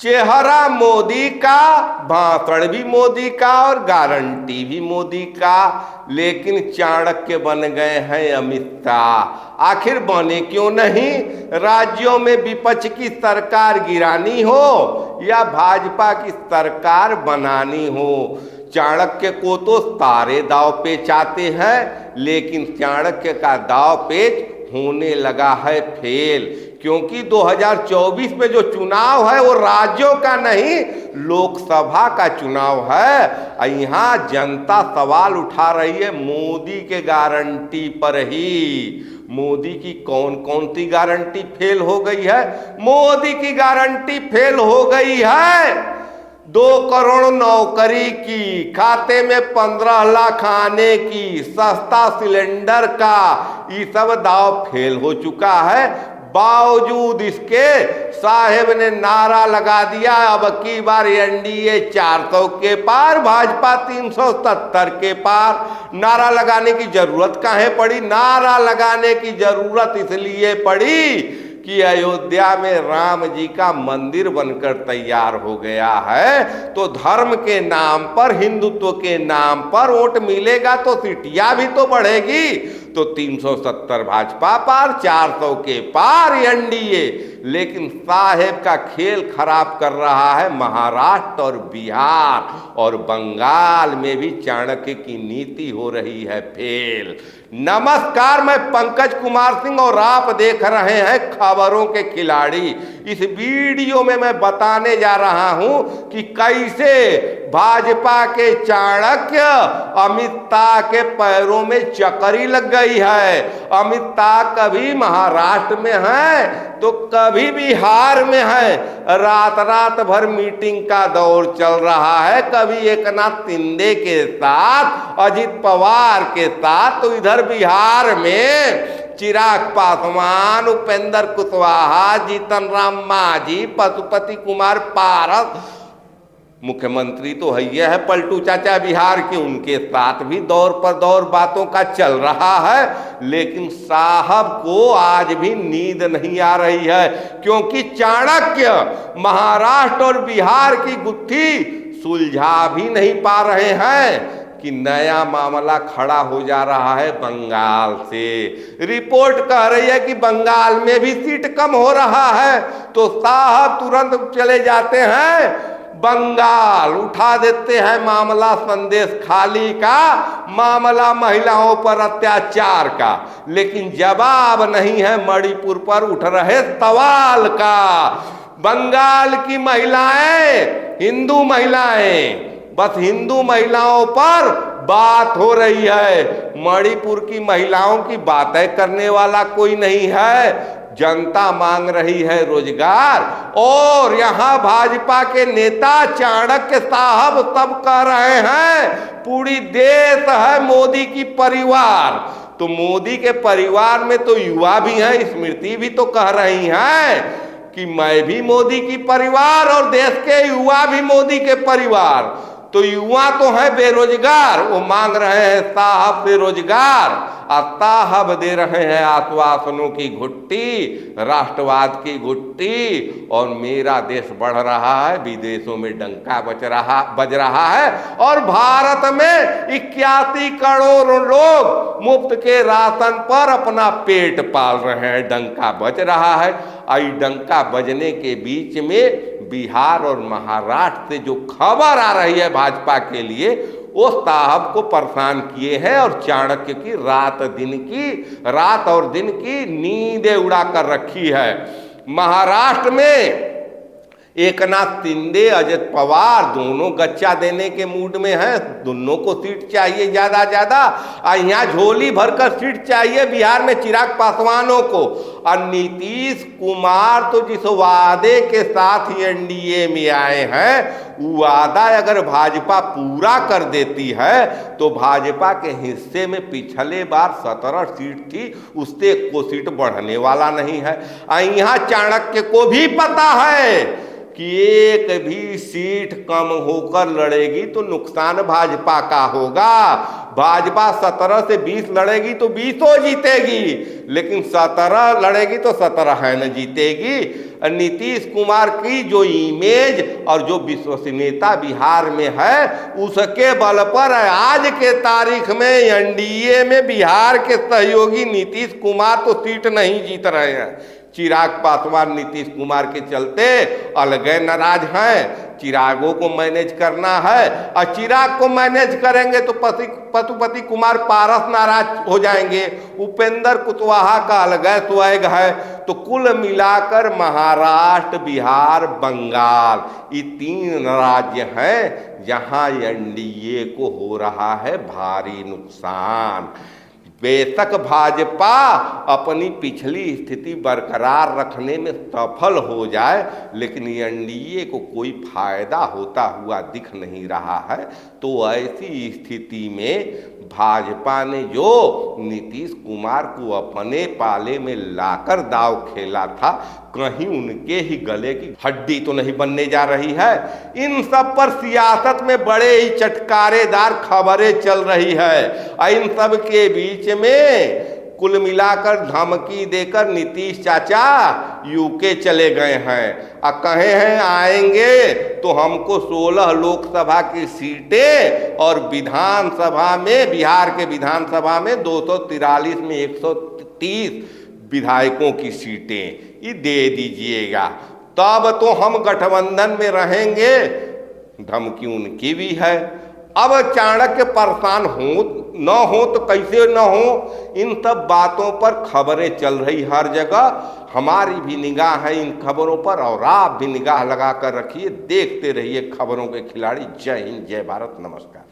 चेहरा मोदी का, भाषण भी मोदी का और गारंटी भी मोदी का, लेकिन चाणक्य बन गए हैं अमित शाह। आखिर बने क्यों नहीं? राज्यों में विपक्ष की सरकार गिरानी हो या भाजपा की सरकार बनानी हो, चाणक्य को तो सारे दाव पेच आते हैं, लेकिन चाणक्य का दाव पेच होने लगा है फेल। क्योंकि 2024 में जो चुनाव है वो राज्यों का नहीं, लोकसभा का चुनाव है। यहाँ जनता सवाल उठा रही है मोदी के गारंटी पर ही। मोदी की कौन कौन सी गारंटी फेल हो गई है? मोदी की गारंटी फेल हो गई है 2 करोड़ नौकरी की, खाते में 15 लाख आने की, सस्ता सिलेंडर का, ये सब दाव फेल हो चुका है। बावजूद इसके साहेब ने नारा लगा दिया अब की बार एनडीए 400 के पार, भाजपा 370 के पार। नारा लगाने की जरूरत काहे पड़ी? नारा लगाने की जरूरत इसलिए पड़ी कि अयोध्या में राम जी का मंदिर बनकर तैयार हो गया है, तो धर्म के नाम पर, हिंदुत्व के नाम पर वोट मिलेगा तो सीटियां भी तो बढ़ेगी। तो 370 भाजपा पार, 400 के पार एनडीए। लेकिन साहेब का खेल खराब कर रहा है महाराष्ट्र और बिहार, और बंगाल में भी चाणक्य की नीति हो रही है फेल। नमस्कार, मैं पंकज कुमार सिंह और आप देख रहे हैं खबरों के खिलाड़ी। इस वीडियो में मैं बताने जा रहा हूं कि कैसे भाजपा के चाणक्य अमित शाह के पैरों में चकरी लग गई है। अमित शाह कभी महाराष्ट्र में है तो कभी बिहार में है, रात रात भर मीटिंग का दौर चल रहा है, कभी एकनाथ शिंदे के साथ, अजित पवार के साथ, तो इधर बिहार में चिराग पासवान, उपेंद्र कुशवाहा, जीतन राम मांझी, पशुपति कुमार पारस, मुख्यमंत्री तो है पलटू चाचा बिहार के, उनके साथ भी दौर पर दौर बातों का चल रहा है। लेकिन साहब को आज भी नींद नहीं आ रही है, क्योंकि चाणक्य महाराष्ट्र और बिहार की गुत्थी सुलझा भी नहीं पा रहे हैं कि नया मामला खड़ा हो जा रहा है बंगाल से। रिपोर्ट कह रही है कि बंगाल में भी सीट कम हो रहा है, तो साहब तुरंत चले जाते हैं बंगाल, उठा देते हैं मामला संदेश खाली का, मामला महिलाओं पर अत्याचार का। लेकिन जवाब नहीं है मणिपुर पर उठ रहे सवाल का। बंगाल की महिलाएं, हिंदू महिलाएं, बस हिंदू महिलाओं पर बात हो रही है, मणिपुर की महिलाओं की बातें करने वाला कोई नहीं है। जनता मांग रही है रोजगार, और यहां भाजपा के नेता चाणक्य साहब सब कह रहे हैं पूरी देश है मोदी की परिवार। तो मोदी के परिवार में तो युवा भी हैं, स्मृति भी तो कह रही हैं कि मैं भी मोदी की परिवार और देश के युवा भी मोदी के परिवार। तो युवा तो है बेरोजगार, वो मांग रहे हैं साहब से रोजगार, और साहब दे रहे हैं आश्वासनों की घुट्टी, राष्ट्रवाद की घुट्टी, और मेरा देश बढ़ रहा है, विदेशों में डंका बज रहा है, और भारत में 81 करोड़ लोग मुफ्त के राशन पर अपना पेट पाल रहे हैं, डंका बज रहा है। आई डंका बजने के बीच में बिहार और महाराष्ट्र से जो खबर आ रही है भाजपा के लिए, वो साहब को परेशान किए हैं, और चाणक्य की रात और दिन की नींदें उड़ा कर रखी है। महाराष्ट्र में एकनाथ शिंदे, अजित पवार दोनों गच्चा देने के मूड में हैं, दोनों को सीट चाहिए ज्यादा ज्यादा। यहाँ झोली भरकर सीट चाहिए बिहार में चिराग पासवानों को। और नीतीश कुमार तो जिस वादे के साथ ही एनडीए में आए हैं, वो वादा अगर भाजपा पूरा कर देती है तो भाजपा के हिस्से में पिछले बार 17 सीट थी, उससे को सीट बढ़ने वाला नहीं है। यहाँ चाणक्य को भी पता है कि एक भी सीट कम होकर लड़ेगी तो नुकसान भाजपा का होगा। भाजपा 17 से 20 लड़ेगी तो 20 जीतेगी, लेकिन 17 लड़ेगी तो 17 है न जीतेगी। नीतीश कुमार की जो इमेज और जो विश्वसनीयता बिहार में है, उसके बल पर आज के तारीख में एनडीए में बिहार के सहयोगी नीतीश कुमार तो सीट नहीं जीत रहे हैं। चिराग पासवान नीतीश कुमार के चलते अलगे नाराज हैं। चिरागों को मैनेज करना है, और चिराग को मैनेज करेंगे तो पशुपति कुमार पारस नाराज हो जाएंगे। उपेंद्र कुशवाहा का अलग स्वैग है। तो कुल मिलाकर महाराष्ट्र, बिहार, बंगाल, ये 3 राज्य हैं जहां एनडीए को हो रहा है भारी नुकसान। बेशक भाजपा अपनी पिछली स्थिति बरकरार रखने में सफल हो जाए, लेकिन एनडीए को कोई फायदा होता हुआ दिख नहीं रहा है। तो ऐसी स्थिति में भाजपा ने जो नीतीश कुमार को अपने पाले में लाकर दाव खेला था, कहीं उनके ही गले की हड्डी तो नहीं बनने जा रही है। इन सब पर सियासत में बड़े ही चटकारेदार खबरें चल रही है। और इन सब के बीच में कुल मिलाकर धमकी देकर नीतीश चाचा यूके चले गए हैं और कहे हैं आएंगे तो हमको 16 लोकसभा की सीटें और विधानसभा में, बिहार के विधानसभा में 243 में 130 विधायकों की सीटें ये दे दीजिएगा, तब तो हम गठबंधन में रहेंगे। धमकी उनकी भी है। अब चाणक्य परेशान न हो तो कैसे न हो, इन सब बातों पर खबरें चल रही हर जगह। हमारी भी निगाह है इन खबरों पर, और आप भी निगाह लगा कर रखिए। देखते रहिए खबरों के खिलाड़ी। जय हिंद, जय भारत, नमस्कार।